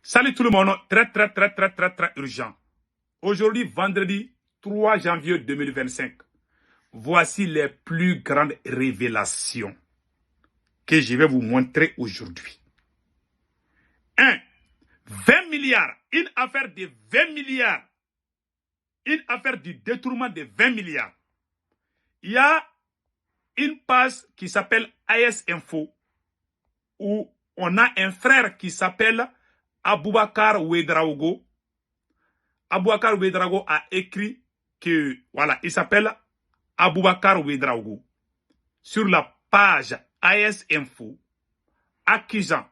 Salut tout le monde, très urgent. Aujourd'hui, vendredi 3 janvier 2025, voici les plus grandes révélations que je vais vous montrer aujourd'hui. 1. 20 milliards, une affaire de 20 milliards, une affaire du détournement de 20 milliards. Il y a une page qui s'appelle AS Info où on a un frère qui s'appelle Aboubakar Ouedraogo. Aboubakar Ouedraogo a écrit que, voilà, il s'appelle Aboubakar Ouedraogo sur la page AS Info, accusant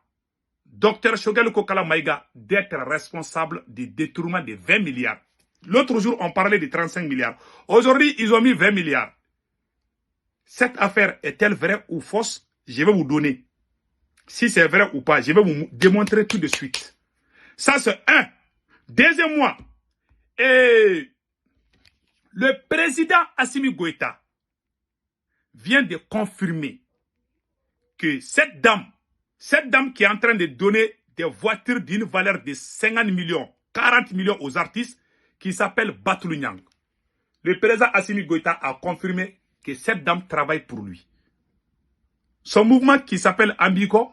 Dr Choguel Kokala Maïga d'être responsable du détournement de 20 milliards. L'autre jour, on parlait de 35 milliards. Aujourd'hui, ils ont mis 20 milliards. Cette affaire est-elle vraie ou fausse? Je vais vous donner. Si c'est vrai ou pas, je vais vous démontrer tout de suite. Ça, c'est un. Deuxième mois, le président Assimi Goïta vient de confirmer que cette dame qui est en train de donner des voitures d'une valeur de 50 millions, 40 millions aux artistes, qui s'appelle Batoulou Niang. Le président Assimi Goïta a confirmé que cette dame travaille pour lui. Son mouvement qui s'appelle Ambigo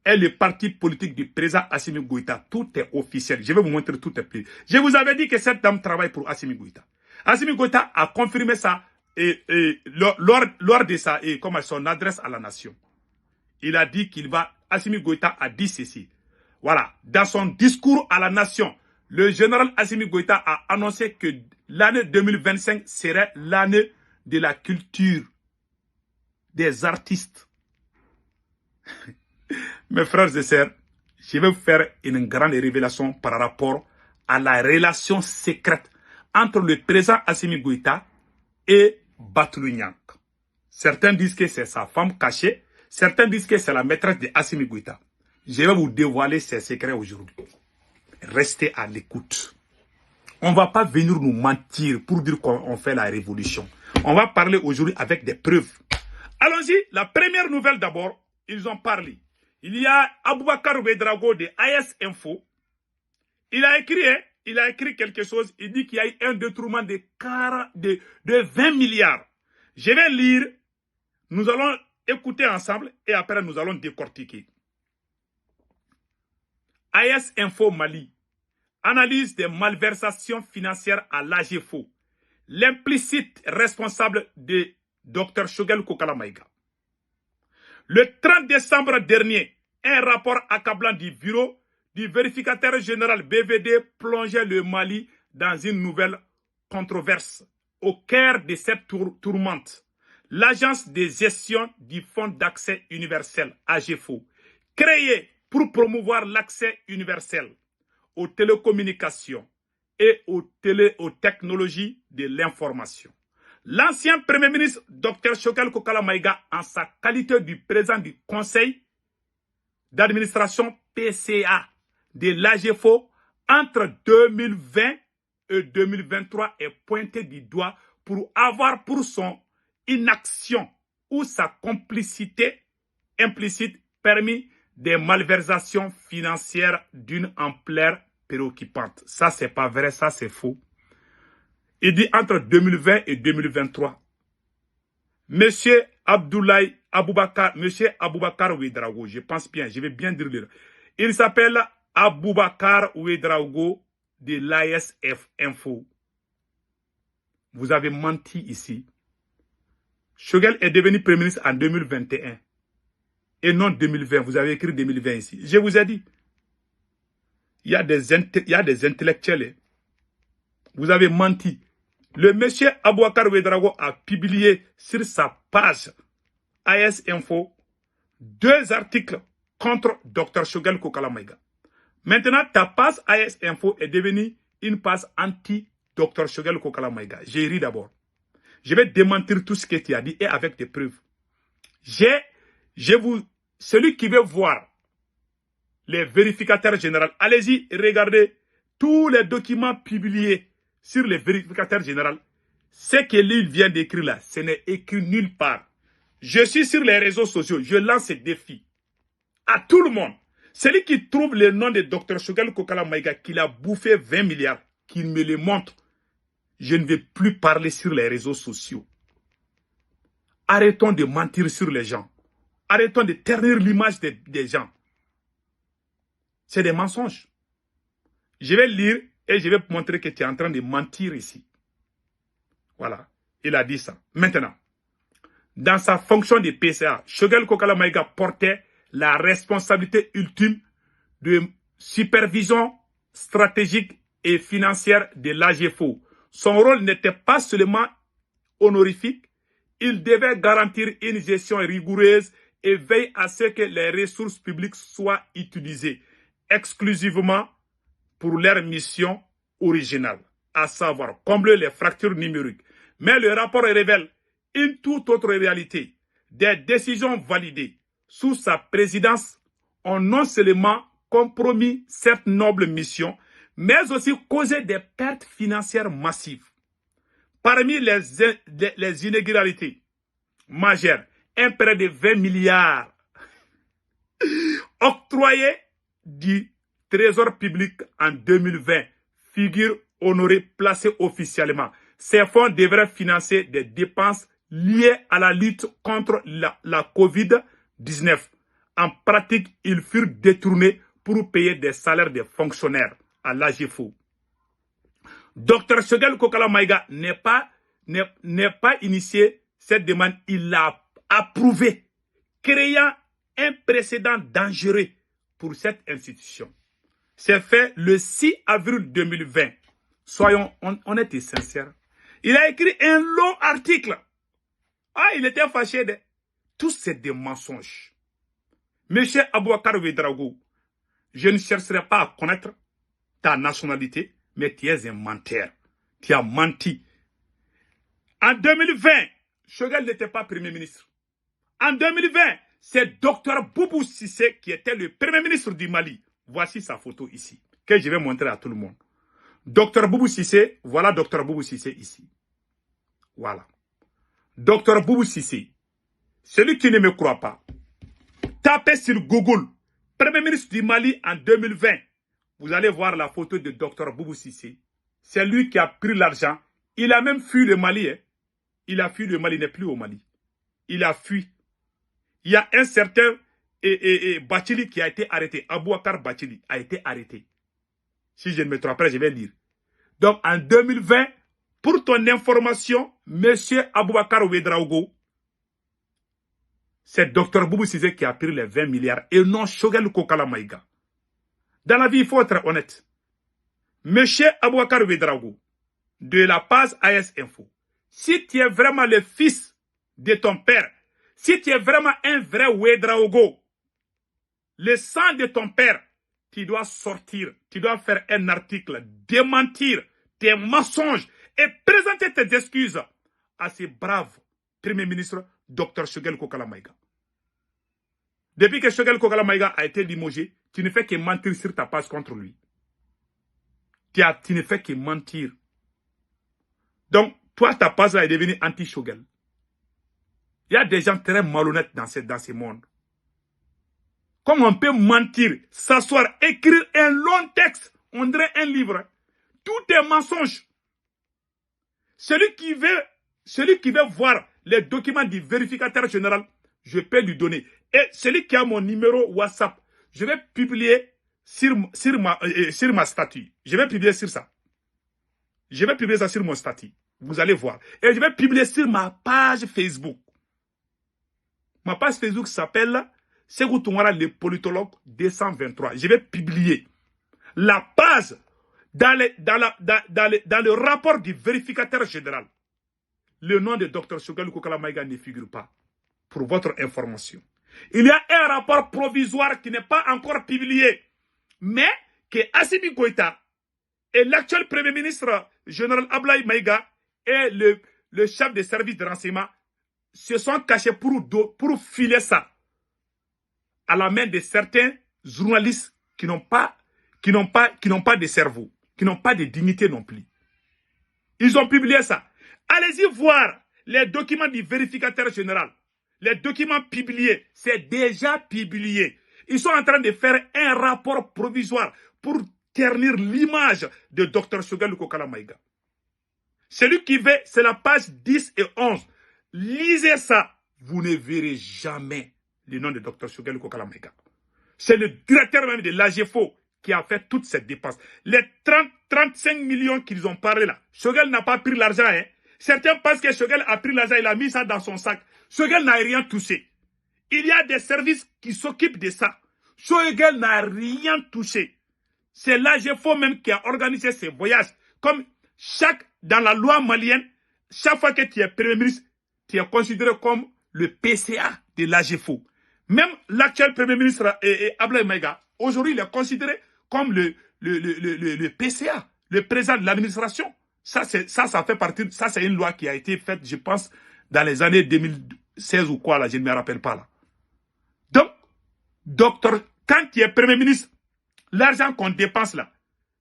est le parti politique du président Assimi Goïta. Tout est officiel. Je vais vous montrer tout est plus. Je vous avais dit que cette dame travaille pour Assimi Goïta. Assimi Goïta a confirmé ça lors de son adresse à la nation. Il a dit qu'il va, Assimi Goïta a dit ceci. Voilà, dans son discours à la nation, le général Assimi Goïta a annoncé que l'année 2025 serait l'année de la culture des artistes. Mes frères et sœurs, je vais vous faire une grande révélation par rapport à la relation secrète entre le président Assimi Goïta et Batoulou Niang. Certains disent que c'est sa femme cachée, certains disent que c'est la maîtresse de Assimi Goïta. Je vais vous dévoiler ces secrets aujourd'hui. Restez à l'écoute. On ne va pas venir nous mentir pour dire qu'on fait la révolution. On va parler aujourd'hui avec des preuves. Allons-y, la première nouvelle d'abord, ils ont parlé. Il y a Aboubakar Ouedraogo de AS Info. Il a écrit quelque chose. Il dit qu'il y a eu un détournement de 20 milliards. Je vais lire. Nous allons écouter ensemble et après nous allons décortiquer. AS Info Mali. Analyse des malversations financières à l'AGFO. L'implicite responsable de Dr Choguel Kokala Maïga. Le 30 décembre dernier, un rapport accablant du bureau du vérificateur général BVD plongeait le Mali dans une nouvelle controverse. Au cœur de cette tourmente, l'agence de gestion du Fonds d'accès universel, AGFO, créée pour promouvoir l'accès universel aux télécommunications et aux technologies de l'information. L'ancien Premier ministre Dr Choguel Kokala Maïga, en sa qualité du président du conseil d'administration PCA de l'AGFO, entre 2020 et 2023, est pointé du doigt pour avoir pour son inaction ou sa complicité implicite permis des malversations financières d'une ampleur préoccupante. Ça, c'est pas vrai, ça, c'est faux. Il dit entre 2020 et 2023. Monsieur Aboubakar Ouedraogo, je pense bien, je vais bien dire le nom. Il s'appelle Aboubakar Ouedraogo de l'ASF Info. Vous avez menti ici. Choguel est devenu Premier ministre en 2021 et non 2020. Vous avez écrit 2020 ici. Je vous ai dit, il y a des intellectuels. Vous avez menti. Le monsieur Aboubakar Ouedraogo a publié sur sa page AS Info 2 articles contre Dr Choguel Kokala Maïga. Maintenant, ta page AS Info est devenue une page anti-Dr Choguel Kokala Maïga. J'ai ri d'abord. Je vais démentir tout ce que tu as dit et avec des preuves. Celui qui veut voir les vérificateurs généraux, allez-y, regardez tous les documents publiés sur les vérificateurs généraux. Ce que lui vient d'écrire là, ce n'est écrit nulle part. Je suis sur les réseaux sociaux, je lance ce défi à tout le monde. Celui qui trouve le nom de Dr Choguel Kokala Maïga, qu'il a bouffé 20 milliards, qu'il me le montre, je ne vais plus parler sur les réseaux sociaux. Arrêtons de mentir sur les gens. Arrêtons de ternir l'image des gens. C'est des mensonges. Je vais lire et je vais montrer que tu es en train de mentir ici. Voilà. Il a dit ça. Maintenant, dans sa fonction de PCA, Choguel Kokala Maïga portait la responsabilité ultime de supervision stratégique et financière de l'AGFO. Son rôle n'était pas seulement honorifique, il devait garantir une gestion rigoureuse et veiller à ce que les ressources publiques soient utilisées exclusivement pour leur mission originale, à savoir combler les fractures numériques. Mais le rapport révèle une toute autre réalité. Des décisions validées sous sa présidence ont non seulement compromis cette noble mission, mais aussi causé des pertes financières massives. Parmi les inégalités majeures, un prêt de 20 milliards octroyé du Trésor public en 2020, figure honorée placée officiellement. Ces fonds devraient financer des dépenses liées à la lutte contre la COVID-19. En pratique, ils furent détournés pour payer des salaires des fonctionnaires à l'AGFO. Dr Choguel Kokala Maïga n'est pas initié cette demande, il l'a approuvé, créant un précédent dangereux pour cette institution. C'est fait le 6 avril 2020. Soyons honnêtes et sincères. Il a écrit un long article. Ah, il était fâché. Tout c'est des mensonges. Monsieur Abouakar Ouédraogo, je ne chercherai pas à connaître ta nationalité, mais tu es un menteur. Tu as menti. En 2020, Choguel n'était pas Premier ministre. En 2020, c'est Dr Boubou Cissé qui était le Premier ministre du Mali. Voici sa photo ici, que je vais montrer à tout le monde. Dr Boubou Cissé, voilà Dr Boubou Cissé ici. Voilà. Dr Boubou Cissé, celui qui ne me croit pas, tapez sur Google, Premier ministre du Mali en 2020. Vous allez voir la photo de Dr Boubou Cissé. C'est lui qui a pris l'argent. Il a même fui le Mali. Hein. Il a fui le Mali, il n'est plus au Mali. Il a fui. Il y a un certain Bachili qui a été arrêté. Abouakar Bachili a été arrêté. Si je ne me trompe pas, je vais lire. Donc en 2020, pour ton information, monsieur Abouakar Ouédraogo, c'est Dr Boubou Cissé qui a pris les 20 milliards et non Choguel Kokala Maïga. Dans la vie, il faut être honnête. Monsieur Abouakar Ouédraogo, de la page AS Info, si tu es vraiment le fils de ton père, si tu es vraiment un vrai Ouédraogo, le sang de ton père, tu dois sortir, tu dois faire un article, démentir tes mensonges et présenter tes excuses à ce brave Premier ministre, Dr Choguel Kokala Maïga. Depuis que Choguel Kokala Maïga a été limogé, tu ne fais que mentir sur ta page contre lui. Tu ne fais que mentir. Donc, toi, ta page là est devenue anti-Choguel. Il y a des gens très malhonnêtes dans ce monde. Comment on peut mentir, s'asseoir, écrire un long texte, on dirait un livre. Tout est mensonge. Celui qui veut voir les documents du vérificateur général, je peux lui donner. Et celui qui a mon numéro WhatsApp, je vais publier sur ma statue. Je vais publier sur ça. Je vais publier ça sur mon statut. Vous allez voir. Et je vais publier sur ma page Facebook. Ma page Facebook s'appelle Ségou Tounkara, le politologue 223. Je vais publier la page dans le rapport du vérificateur général. Le nom de Dr Choguel Kokala Maïga ne figure pas. Pour votre information. Il y a un rapport provisoire qui n'est pas encore publié. Mais que Assimi Goïta et l'actuel Premier ministre général Ablaye Maïga et le chef des services de renseignement se sont cachés pour filer ça à la main de certains journalistes qui n'ont pas de cerveau, qui n'ont pas de dignité non plus. Ils ont publié ça. Allez-y voir les documents du vérificateur général. Les documents publiés, c'est déjà publié. Ils sont en train de faire un rapport provisoire pour ternir l'image de Dr Choguel Kokala Maïga. Celui qui veut, c'est la page 10 et 11. Lisez ça. Vous ne verrez jamais le nom de Dr Choguel Kokala Maïga. C'est le directeur même de l'AGFO qui a fait toute cette dépense. Les 35 millions qu'ils ont parlé là, Choguel n'a pas pris l'argent. Hein. Certains pensent que Choguel a pris l'argent, il a mis ça dans son sac. Choguel n'a rien touché. Il y a des services qui s'occupent de ça. Choguel n'a rien touché. C'est l'AGFO même qui a organisé ces voyages. Comme dans la loi malienne, chaque fois que tu es Premier ministre, tu es considéré comme le PCA de l'AGFO. Même l'actuel Premier ministre Ablaye Maïga, aujourd'hui, il est considéré comme le PCA, le président de l'administration. Ça fait partie, ça c'est une loi qui a été faite, je pense, dans les années 2016 ou quoi, là, je ne me rappelle pas, là. Donc, quand tu es Premier ministre, l'argent qu'on dépense là,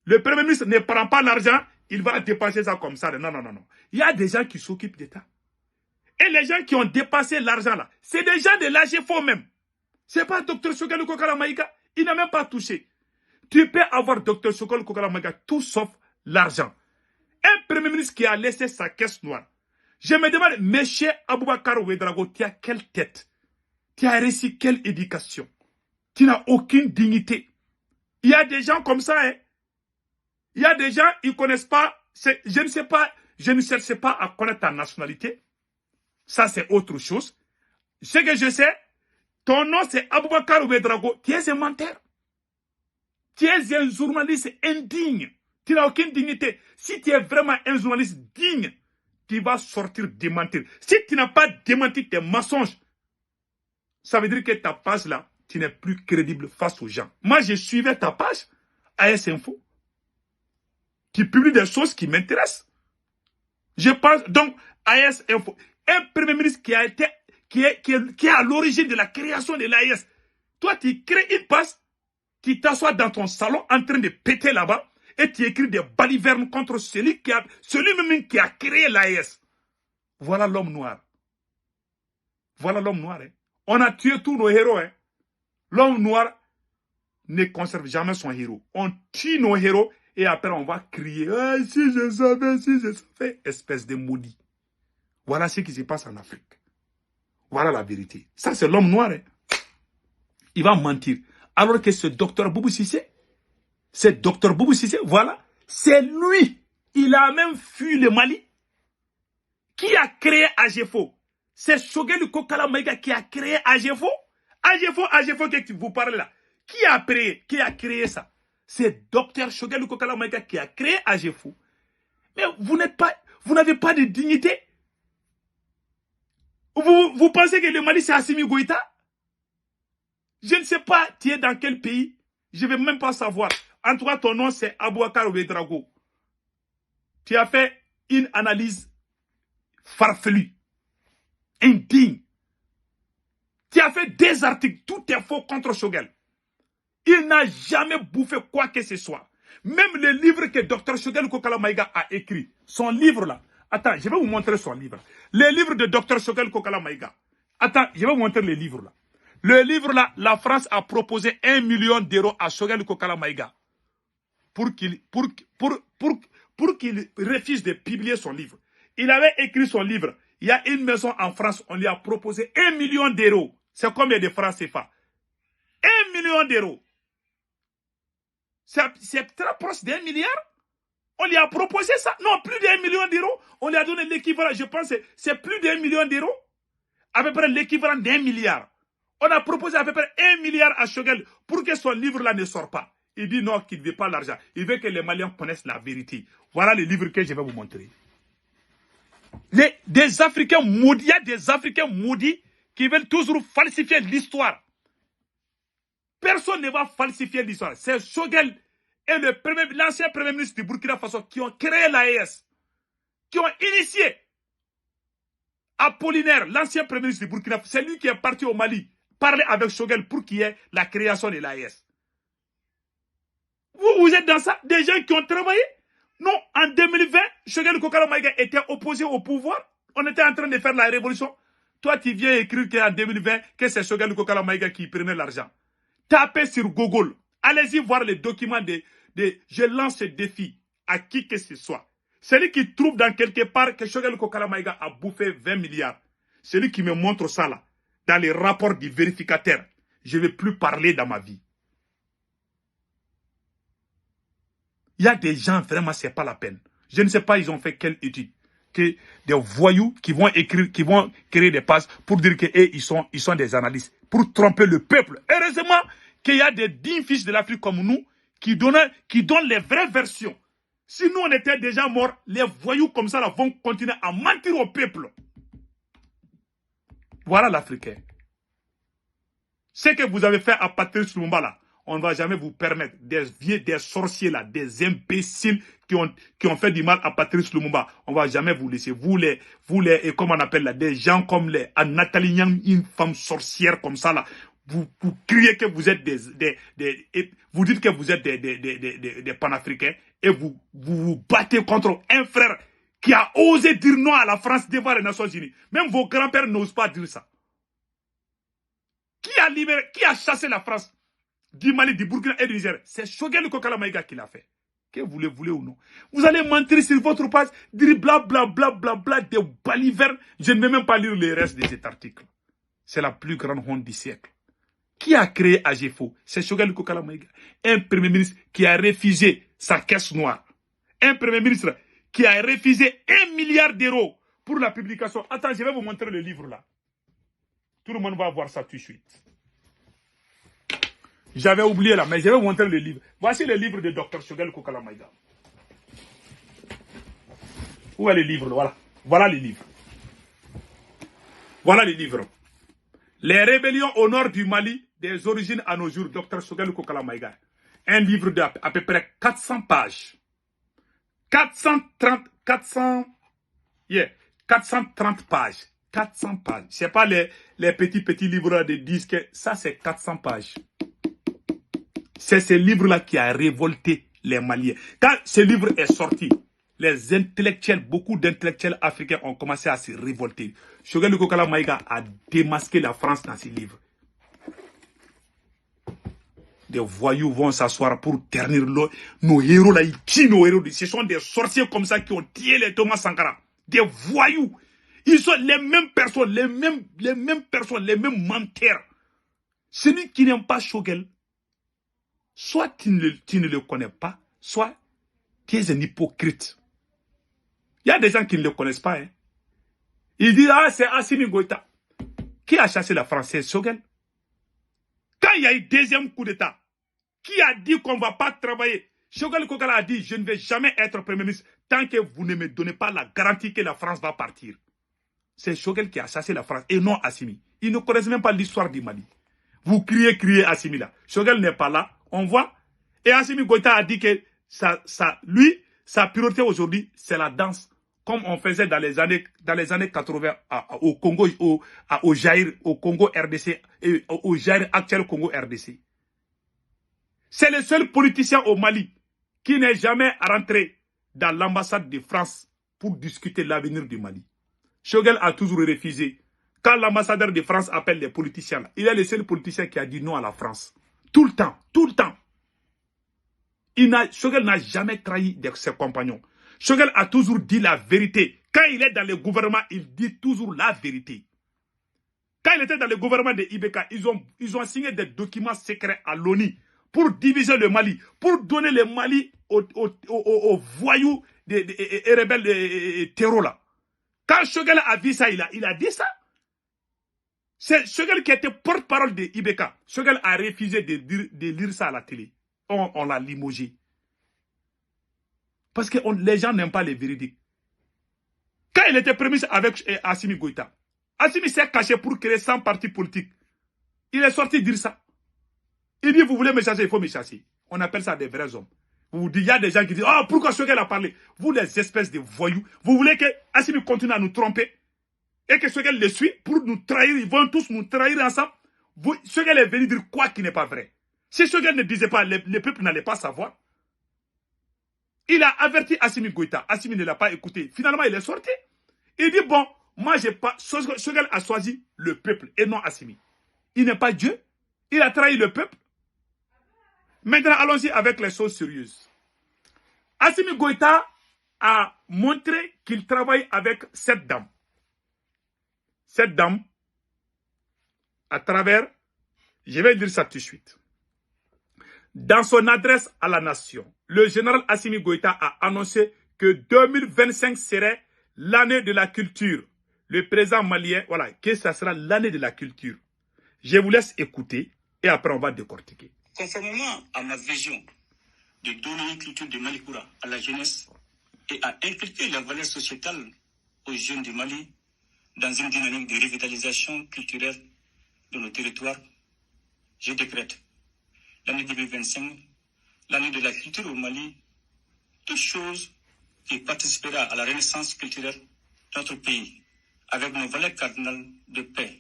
le Premier ministre ne prend pas l'argent, il va dépenser ça comme ça. Non, non, non, non. Il y a des gens qui s'occupent d'État. Et les gens qui ont dépensé l'argent là, c'est des gens de l'AGFO même. C'est pas Dr Choguel Kokala Maïga. Il n'a même pas touché. Tu peux avoir Dr Choguel Kokala Maïga tout sauf l'argent. Un Premier ministre qui a laissé sa caisse noire. Je me demande, monsieur Aboubakar Ouedraogo, tu as quelle tête? Tu as reçu quelle éducation? Tu n'as aucune dignité. Il y a des gens comme ça, hein. Il y a des gens, ils ne connaissent pas, je ne sais pas, je ne cherche pas à connaître ta nationalité. Ça, c'est autre chose. Ce que je sais, ton nom, c'est Aboubakar Ouedraogo. Tu es un menteur. Tu es un journaliste indigne. Tu n'as aucune dignité. Si tu es vraiment un journaliste digne, tu vas sortir démentir. Si tu n'as pas démenti tes mensonges, ça veut dire que ta page là, tu n'es plus crédible face aux gens. Moi, je suivais ta page, AS Info. Tu publies des choses qui m'intéressent. Je pense, donc, AS Info. Un Premier ministre qui est à l'origine de la création de l'AS. Toi, tu crées une page, tu t'assois dans ton salon en train de péter là-bas et tu écris des balivernes contre celui-même qui a créé l'AS. Voilà l'homme noir. Voilà l'homme noir. Hein. On a tué tous nos héros. Hein. L'homme noir ne conserve jamais son héros. On tue nos héros et après on va crier ah, si je savais, espèce de maudit. Voilà ce qui se passe en Afrique. Voilà la vérité. Ça, c'est l'homme noir. Hein. Il va mentir. Alors que ce docteur Boubou Cissé, voilà, c'est lui. Il a même fui le Mali. Qui a créé AGFO? C'est Choguel Kokala Maïga qui a créé AGFO. AGFO que vous parlez là. Qui a créé ça? C'est docteur Choguel Kokala Maïga qui a créé AGFO. Mais vous n'avez pas de dignité. Vous pensez que le Mali c'est Assimi Goïta? Je ne sais pas, tu es dans quel pays? Je ne vais même pas savoir. En tout cas, ton nom c'est Aboubakar Ouedraogo. Tu as fait une analyse farfelue, indigne. Tu as fait des articles, tout est faux contre Choguel. Il n'a jamais bouffé quoi que ce soit. Même le livre que Dr Choguel Kokala Maïga a écrit, son livre là. Attends, je vais vous montrer son livre. Le livre de Dr Choguel Kokala Maïga. Attends, je vais vous montrer le livre là. Le livre là, la France a proposé 1 million d'euros à Choguel Kokala Maïga pour qu'il refuse de publier son livre. Il avait écrit son livre. Il y a une maison en France, on lui a proposé 1 million d'euros. C'est combien de francs CFA? 1 million d'euros. C'est très proche d'1 milliard. On lui a proposé ça. Non, plus d'1 million d'euros. On lui a donné l'équivalent, je pense, c'est plus d'1 million d'euros. À peu près l'équivalent d'1 milliard. On a proposé à peu près 1 milliard à Choguel pour que son livre-là ne sorte pas. Il dit non, qu'il ne veut pas l'argent. Il veut que les Maliens connaissent la vérité. Voilà le livre que je vais vous montrer. Des Africains maudits, il y a des Africains maudits qui veulent toujours falsifier l'histoire. Personne ne va falsifier l'histoire. C'est Choguel et l'ancien Premier ministre du Burkina Faso qui ont créé l'AES, qui ont initié Apollinaire, l'ancien Premier ministre du Burkina Faso. C'est lui qui est parti au Mali parler avec Choguel pour qu'il y ait la création de l'AES. Vous êtes dans ça? Des gens qui ont travaillé? Non, en 2020, Choguel Kokala Maïga était opposé au pouvoir. On était en train de faire la révolution. Toi, tu viens écrire qu'en 2020, que c'est Choguel Kokala Maïga qui prenait l'argent. Tapez sur Google. Allez-y voir les documents je lance ce défi à qui que ce soit. Celui qui trouve dans quelque part que Choguel Kokala Maïga a bouffé 20 milliards. Celui qui me montre ça là, dans les rapports du vérificateur, je ne vais plus parler dans ma vie. Il y a des gens, vraiment, ce n'est pas la peine. Je ne sais pas, ils ont fait quelle étude. Que des voyous qui vont écrire, qui vont créer des pages pour dire qu'ils sont des analystes, pour tromper le peuple. Heureusement qu'il y a des dignes fils de l'Afrique comme nous qui donnent les vraies versions. Si nous, on était déjà morts, les voyous comme ça là, vont continuer à mentir au peuple. Voilà l'Africain. Ce que vous avez fait à Patrice Lumumba là, on ne va jamais vous permettre, des sorciers là, des imbéciles qui ont fait du mal à Patrice Lumumba. On ne va jamais vous laisser. Vous les, comment on appelle là, des gens comme Nathalie Nyang, une femme sorcière comme ça là. Vous criez que vous êtes vous dites que vous êtes des panafricains et vous battez contre un frère qui a osé dire non à la France devant les Nations Unies. Même vos grands-pères n'osent pas dire ça. Qui a chassé la France du Mali, du Burkina et du Niger? C'est Choguel Kokala Maïga qui l'a fait. Que vous le voulez ou non. Vous allez mentir sur votre page, dire blablabla, des balivernes. Je ne vais même pas lire le reste de cet article. C'est la plus grande honte du siècle. Qui a créé AGFO? C'est Choguel Kokala Maïga. Un premier ministre qui a refusé sa caisse noire. Un premier ministre qui a refusé 1 milliard d'euros pour la publication. Attends, je vais vous montrer le livre là. Tout le monde va voir ça tout de suite. J'avais oublié là, mais je vais vous montrer le livre. Voici le livre de Dr Choguel Kokala Maïga. Où est le livre? Voilà. Voilà le livre. Voilà le livre. Les rébellions au nord du Mali, des origines à nos jours, Dr Choguel Kokala Maïga. Un livre d'à peu près 400 pages. 430 pages. 400 pages. Ce n'est pas les petits livres de disques. Ça, c'est 400 pages. C'est ce livre-là qui a révolté les Maliens. Quand ce livre est sorti, les intellectuels, beaucoup d'intellectuels africains ont commencé à se révolter. Choguel Kokala Maïga a démasqué la France dans ce livre. Des voyous vont s'asseoir pour ternir nos héros là. Ils tuent nos héros. Ce sont des sorciers comme ça qui ont tué les Thomas Sankara. Des voyous. Ils sont les mêmes personnes, les mêmes personnes, les mêmes menteurs. Celui qui n'aime pas Choguel, soit tu ne le connais pas, soit tu es un hypocrite. Il y a des gens qui ne le connaissent pas. Hein. Ils disent, ah, c'est Assimi Goïta. Qui a chassé la France? C'est Choguel. Quand il y a eu deuxième coup d'État, qui a dit qu'on ne va pas travailler? Choguel Kokala a dit, je ne vais jamais être Premier ministre tant que vous ne me donnez pas la garantie que la France va partir. C'est Choguel qui a chassé la France et non Assimi. Ils ne connaissent même pas l'histoire du Mali. Vous criez Assimi là. Choguel n'est pas là, on voit. Et Assimi Goïta a dit que lui, sa priorité aujourd'hui, c'est la danse. Comme on faisait dans les années 80 au Congo, au Zaïre, au Congo RDC, et au Zaïre actuel Congo RDC. C'est le seul politicien au Mali qui n'est jamais rentré dans l'ambassade de France pour discuter l'avenir du Mali. Choguel a toujours refusé. Quand l'ambassadeur de France appelle les politiciens, il est le seul politicien qui a dit non à la France. Tout le temps, tout le temps. Choguel n'a jamais trahi ses compagnons. Choguel a toujours dit la vérité. Quand il est dans le gouvernement, il dit toujours la vérité. Quand il était dans le gouvernement de Ibeka, ils ont signé des documents secrets à l'ONU pour diviser le Mali, pour donner le Mali aux voyous et rebelles terreaux là. Quand Choguel a vu ça, il a dit ça. C'est Choguel qui était porte-parole de Ibeka. Choguel a refusé de lire ça à la télé. On l'a limogé. Parce que les gens n'aiment pas les véridiques. Quand il était premier avec Assimi Goïta, Assimi s'est caché pour créer 100 partis politiques. Il est sorti dire ça. Il dit, vous voulez me chasser, il faut me chasser. On appelle ça des vrais hommes. Vous dites, il y a des gens qui disent, oh, pourquoi Choguel a parlé? Vous, les espèces de voyous, vous voulez que Assimi continue à nous tromper et que Choguel les suit pour nous trahir. Ils vont tous nous trahir ensemble. Choguel est venu dire quoi qui n'est pas vrai. Si Choguel ne disait pas, le peuple n'allait pas savoir. Il a averti Assimi Goïta. Assimi ne l'a pas écouté. Finalement, il est sorti. Il dit, bon, moi, j'ai pas. Choguel a choisi le peuple et non Assimi. Il n'est pas Dieu. Il a trahi le peuple. Maintenant, allons-y avec les choses sérieuses. Assimi Goïta a montré qu'il travaille avec cette dame. Cette dame, à travers, je vais lire ça tout de suite. Dans son adresse à la nation, le général Assimi Goïta a annoncé que 2025 serait l'année de la culture. Le président malien, voilà, que ça sera l'année de la culture. Je vous laisse écouter et après on va décortiquer. Conformément à ma vision de donner une culture de Malikoura à la jeunesse et à inculquer la valeur sociétale aux jeunes du Mali dans une dynamique de revitalisation culturelle de nos territoires, je décrète l'année 2025, l'année de la culture au Mali, toute chose qui participera à la renaissance culturelle de notre pays, avec nos valeurs cardinales de paix,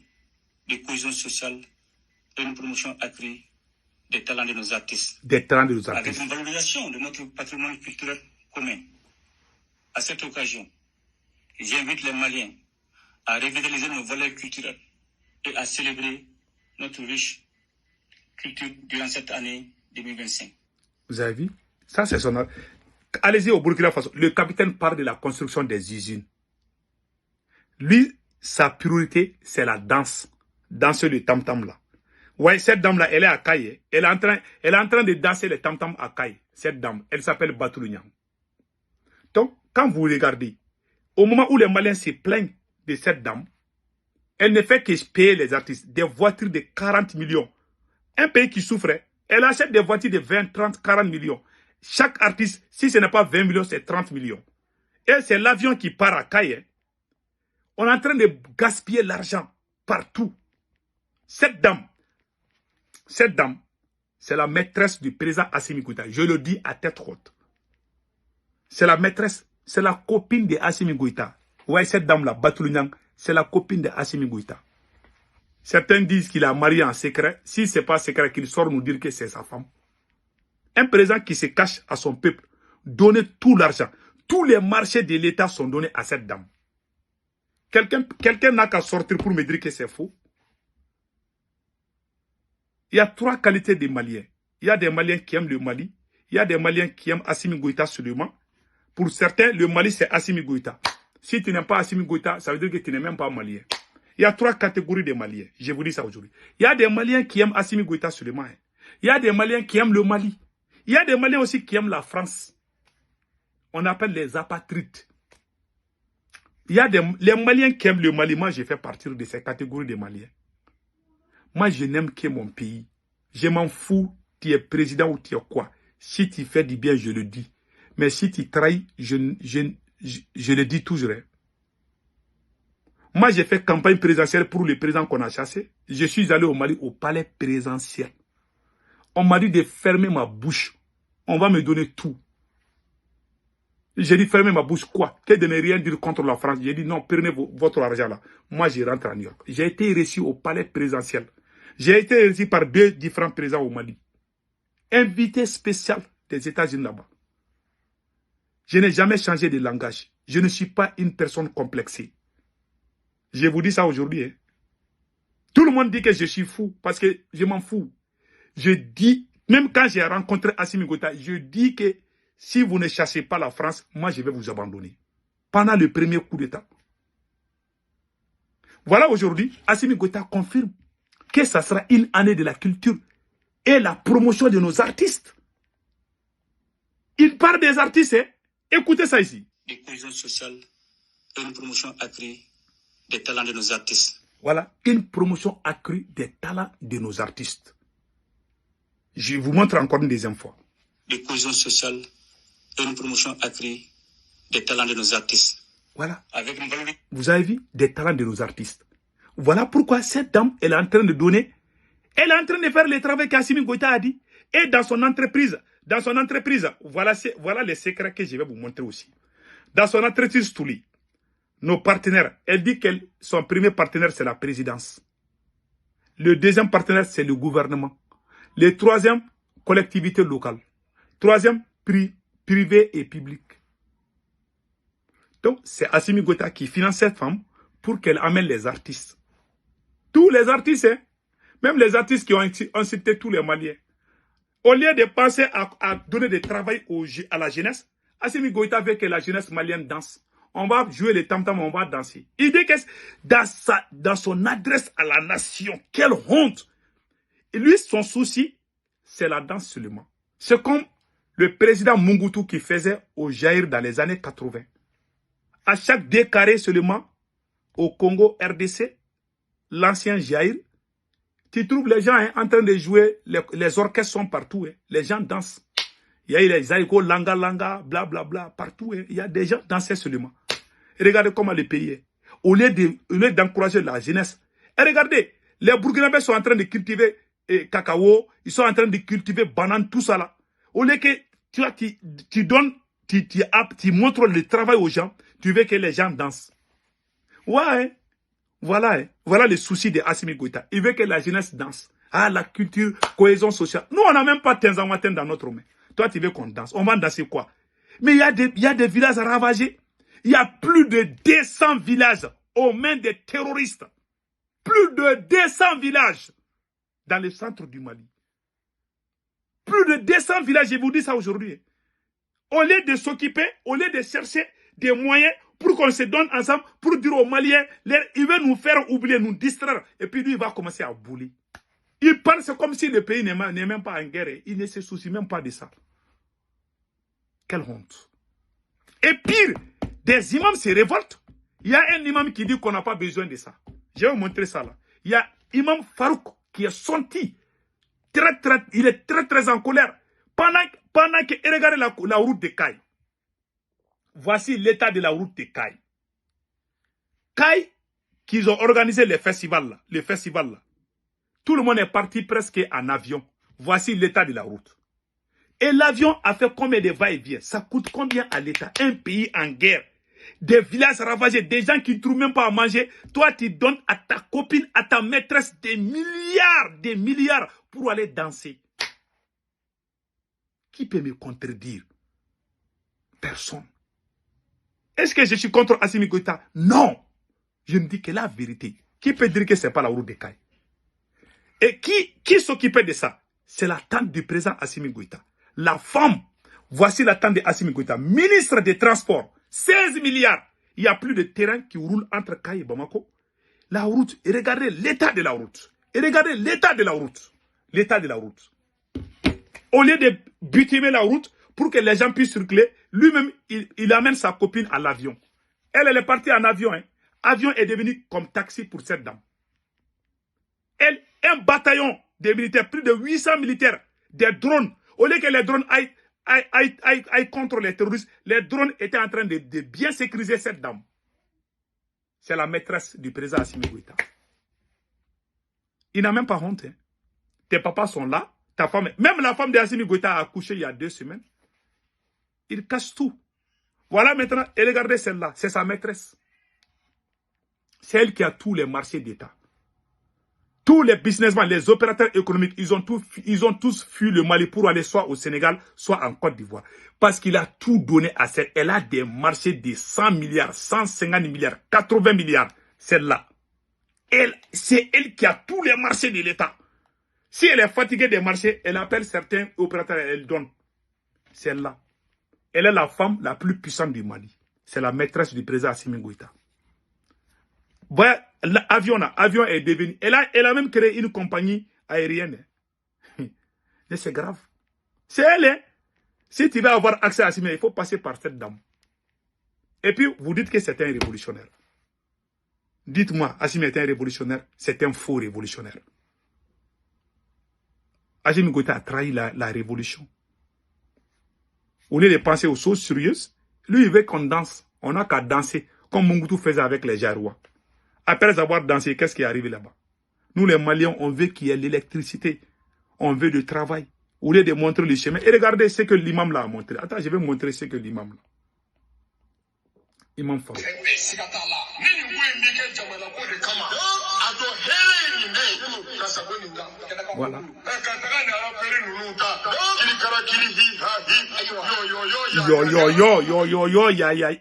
de cohésion sociale et une promotion accrue des talents de nos artistes. Des talents de nos artistes. Avec une valorisation de notre patrimoine culturel commun. À cette occasion, j'invite les Maliens à revitaliser nos valeurs culturelles et à célébrer notre riche culture durant cette année 2025. Vous avez vu? Ça, c'est son... Allez-y au Burkina Faso. Le capitaine parle de la construction des usines. Lui, sa priorité, c'est la danse. Danser le tam-tam là. Ouais, cette dame-là, elle est à Kaye. Elle est en train de danser le tam-tam à Kaye. Cette dame, elle s'appelle Batoulou-Niang. Donc, quand vous regardez, au moment où les Maliens se plaignent de cette dame, elle ne fait que payer les artistes des voitures de 40 millions. Un pays qui souffrait, elle achète des voitures de 20, 30, 40 millions. Chaque artiste, si ce n'est pas 20 millions, c'est 30 millions. Et c'est l'avion qui part à Kaye. On est en train de gaspiller l'argent partout. Cette dame, c'est la maîtresse du président Assimi Goïta. Je le dis à tête haute. C'est la maîtresse, c'est la copine de Assimi Goïta. Ouais, cette dame-là, Batoulou-Niang, c'est la copine de Assimi Goïta. Certains disent qu'il a marié en secret. Si ce n'est pas secret, qu'il sort nous dire que c'est sa femme. Un président qui se cache à son peuple, donner tout l'argent. Tous les marchés de l'État sont donnés à cette dame. Quelqu'un n'a qu'à sortir pour me dire que c'est faux. Il y a trois qualités des Maliens. Il y a des Maliens qui aiment le Mali. Il y a des Maliens qui aiment Assimi Goïta seulement. Pour certains, le Mali, c'est Assimi Goïta. Si tu n'aimes pas Assimi Goïta, ça veut dire que tu n'es même pas malien. Il y a trois catégories de Maliens. Je vous dis ça aujourd'hui. Il y a des Maliens qui aiment Assimi Goïta seulement. Il y a des Maliens qui aiment le Mali. Il y a des Maliens aussi qui aiment la France. On appelle les apatrides. Il y a les Maliens qui aiment le Mali. Moi, je fais partie de ces catégories de Maliens. Moi, je n'aime que mon pays. Je m'en fous, tu es président ou tu es quoi. Si tu fais du bien, je le dis. Mais si tu trahis, je le dis toujours. Moi, j'ai fait campagne présidentielle pour le président qu'on a chassé. Je suis allé au Mali, au palais présidentiel. On m'a dit de fermer ma bouche. On va me donner tout. J'ai dit fermer ma bouche quoi? Que de ne rien dire contre la France. J'ai dit non, prenez votre argent là. Moi, je rentre à New York. J'ai été reçu au palais présidentiel. J'ai été reçu par 2 différents présidents au Mali. Invité spécial des États-Unis là-bas. Je n'ai jamais changé de langage. Je ne suis pas une personne complexée. Je vous dis ça aujourd'hui. Hein. Tout le monde dit que je suis fou parce que je m'en fous. Je dis, même quand j'ai rencontré Assimi Goïta, je dis que si vous ne chassez pas la France, moi je vais vous abandonner. Pendant le premier coup d'État. Voilà aujourd'hui, Assimi Goïta confirme que ça sera une année de la culture et la promotion de nos artistes. Il parle des artistes, hein? Écoutez ça ici. De cohésion sociale et une promotion accrue des talents de nos artistes. Voilà, une promotion accrue des talents de nos artistes. Je vous montre encore une deuxième fois. De cohésion sociale et une promotion accrue des talents de nos artistes. Voilà. Avec une valeur... Vous avez vu des talents de nos artistes. Voilà pourquoi cette dame, elle est en train de donner, elle est en train de faire le travail qu'Assimi Goïta a dit. Et dans son entreprise, voilà les secrets que je vais vous montrer aussi. Dans son entreprise Touli, nos partenaires, elle dit que son premier partenaire, c'est la présidence. Le deuxième partenaire, c'est le gouvernement. Le troisième, collectivité locale. Troisième, privé et public. Donc, c'est Assimi Goïta qui finance cette femme pour qu'elle amène les artistes. Tous les artistes, hein, même les artistes qui ont cité tous les Maliens. Au lieu de penser à donner du travail à la jeunesse, Assimi Goïta veut que la jeunesse malienne danse. On va jouer les tam-tam, on va danser. Il dit que dans son adresse à la nation, quelle honte. Et lui, son souci, c'est la danse seulement. C'est comme le président Mobutu qui faisait au Jaïr dans les années 80. À chaque décarré seulement, au Congo RDC, l'ancien Jaïr, tu trouves les gens en train de jouer, les orchestres sont partout, les gens dansent. Il y a les Zaïko, Langa, Langa, blablabla, bla, bla, partout. Il y a des gens dansés seulement. Et regardez comment le pays est. Au lieu d'encourager la jeunesse. Et regardez, les Burkinabés sont en train de cultiver cacao, ils sont en train de cultiver banane, tout ça là. Au lieu que tu donnes, tu montres le travail aux gens, tu veux que les gens dansent. Ouais, voilà le souci de Assimi Goïta. Il veut que la jeunesse danse. Ah, la culture, cohésion sociale. Nous, on n'a même pas Tenzamaten dans notre main. Toi, tu veux qu'on danse. On va danser quoi? Mais il y a des villages ravagés. Il y a plus de 200 villages aux mains des terroristes. Plus de 200 villages dans le centre du Mali. Plus de 200 villages, je vous dis ça aujourd'hui. Au lieu de s'occuper, au lieu de chercher des moyens pour qu'on se donne ensemble, pour dire aux Maliens, il veut nous faire oublier, nous distraire. Et puis lui, il va commencer à bouler. Il pense comme si le pays n'est même pas en guerre. Il ne se soucie même pas de ça. Quelle honte. Et pire, des imams se révoltent. Il y a un imam qui dit qu'on n'a pas besoin de ça. Je vais vous montrer ça là. Il y a Imam Farouk qui est sorti. Il est très en colère. Pendant que regardez la route de Caille. Voici l'état de la route de Caille. Caille, qu'ils ont organisé le festival là. Tout le monde est parti presque en avion. Voici l'état de la route. Et l'avion a fait combien de va-et-vient? Ça coûte combien à l'État? Un pays en guerre. Des villages ravagés, des gens qui ne trouvent même pas à manger. Toi, tu donnes à ta copine, à ta maîtresse des milliards pour aller danser. Qui peut me contredire? Personne. Est-ce que je suis contre Assimi Goïta? Non. Je me dis que la vérité. Qui peut dire que ce n'est pas la route de Caille? Et qui s'occupait de ça? C'est la tante du président Assimi Goïta. La femme, voici la tante d'Assimi Goïta, ministre des Transports, 16 milliards. Il n'y a plus de terrain qui roule entre Caille et Bamako. La route, et regardez l'état de la route. L'état de la route. Au lieu de bitumer la route pour que les gens puissent circuler, lui-même, il amène sa copine à l'avion. Elle est partie en avion. Avion est devenu comme taxi pour cette dame. Un bataillon de militaires, plus de 800 militaires, des drones. Au lieu que les drones aillent contre les terroristes, les drones étaient en train de bien sécuriser cette dame. C'est la maîtresse du président Assimi Goïta. Il n'a même pas honte. Tes papas sont là, ta femme, même la femme d'Assimi Goïta a accouché il y a 2 semaines. Il cache tout. Voilà maintenant, et regardez celle-là, c'est sa maîtresse. C'est elle qui a tous les marchés d'État. Tous les businessmen, les opérateurs économiques, ils ont tous fui le Mali pour aller soit au Sénégal, soit en Côte d'Ivoire. Parce qu'il a tout donné à cette. Elle a des marchés de 100 milliards, 150 milliards, 80 milliards. Celle-là. C'est elle qui a tous les marchés de l'État. Si elle est fatiguée des marchés, elle appelle certains opérateurs et elle donne. Celle-là. Elle est la femme la plus puissante du Mali. C'est la maîtresse du président Assimi Goïta. Voilà, l'avion est devenu. Elle a même créé une compagnie aérienne. Mais c'est grave. C'est elle. Si tu veux avoir accès à Assimi, il faut passer par cette dame. Et puis, vous dites que c'est un révolutionnaire. Dites-moi, Assimi est un révolutionnaire. C'est un faux révolutionnaire. Assimi Goïta a trahi la révolution. Au lieu de penser aux choses sérieuses, lui, il veut qu'on danse. On n'a qu'à danser, comme Mobutu faisait avec les Jarouas. Après avoir dansé, qu'est-ce qui est arrivé là-bas? Nous, les Maliens, on veut qu'il y ait l'électricité. On veut du travail. Au lieu de montrer le chemin. Et regardez ce que l'imam là a montré. Attends, je vais montrer ce que l'imam là. Imam Farouk. Voilà. Yo.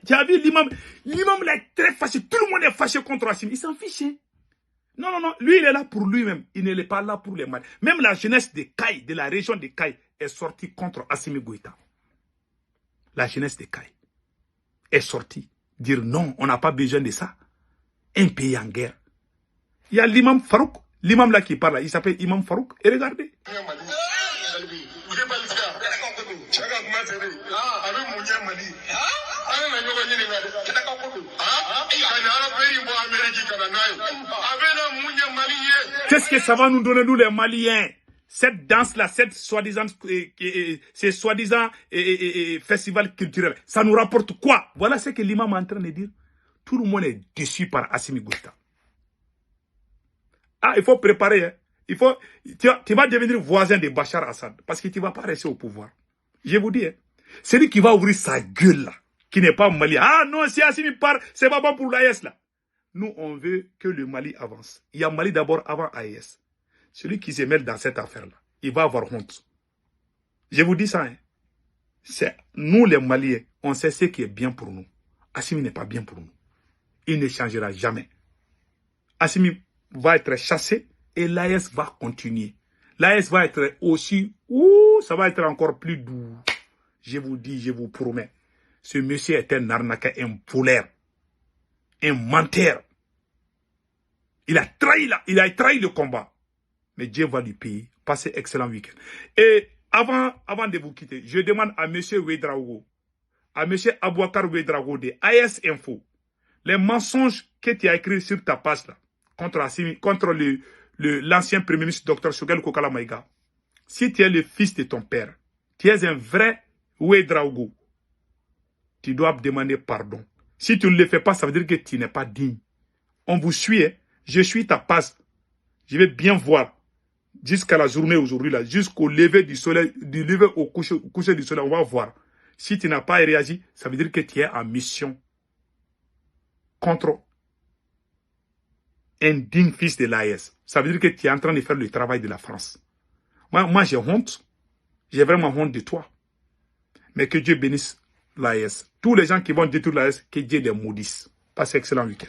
Tu as vu l'imam? L'imam là est très fâché. Tout le monde est fâché contre Assimi. Il s'en fiche. Non. Lui, il est là pour lui-même. Il n'est pas là pour les Maliens. Même la jeunesse de Caille, de la région de Caille, est sortie contre Assimi Goïta. La jeunesse de Caille est sortie dire non, on n'a pas besoin de ça. Un pays en guerre. Il y a l'imam Farouk, l'imam là qui parle, là, il s'appelle Imam Farouk. Et regardez. Qu'est-ce que ça va nous donner, nous les Maliens? Cette danse-là, cette soi-disant, ces soi-disant festival culturel, ça nous rapporte quoi? Voilà ce que l'imam est en train de dire. Tout le monde est déçu par Assimi Goïta. Ah, il faut préparer. Hein. Tu vas devenir voisin de Bachar Assad parce que tu ne vas pas rester au pouvoir. Je vous dis, hein, celui qui va ouvrir sa gueule là, qui n'est pas malien. Ah non, si Assimi part, c'est pas bon pour l'AES là. Nous, on veut que le Mali avance. Il y a Mali d'abord avant AES. Celui qui se mêle dans cette affaire-là, il va avoir honte. Je vous dis ça. Hein. C'est nous les Maliens, on sait ce qui est bien pour nous. Assimi n'est pas bien pour nous. Il ne changera jamais. Assimi va être chassé et l'AES va continuer. L'AES va être aussi... ça va être encore plus doux. Je vous dis, je vous promets. Ce monsieur est un arnaqueur, un voleur, un menteur. Il a trahi le combat. Mais Dieu va lui payer. Passez excellent week-end. Et avant de vous quitter, je demande à M. Ouedraogo, à M. Abouakar Ouedraogo de AES Info, les mensonges que tu as écrits sur ta page là, contre l'ancien premier ministre Dr Shogel Kokala Maïga. Si tu es le fils de ton père, tu es un vrai Ouedraogo, tu dois demander pardon. Si tu ne le fais pas, ça veut dire que tu n'es pas digne. On vous suit, hein? Je suis ta page. Je vais bien voir jusqu'à la journée aujourd'hui, là, jusqu'au lever du soleil, du lever au coucher du soleil, on va voir. Si tu n'as pas réagi, ça veut dire que tu es en mission contre un digne fils de l'AES. Ça veut dire que tu es en train de faire le travail de la France. Moi j'ai honte. J'ai vraiment honte de toi. Mais que Dieu bénisse l'AES. Tous les gens qui vont détruire l'AES, que Dieu les maudisse. Passez excellent week-end.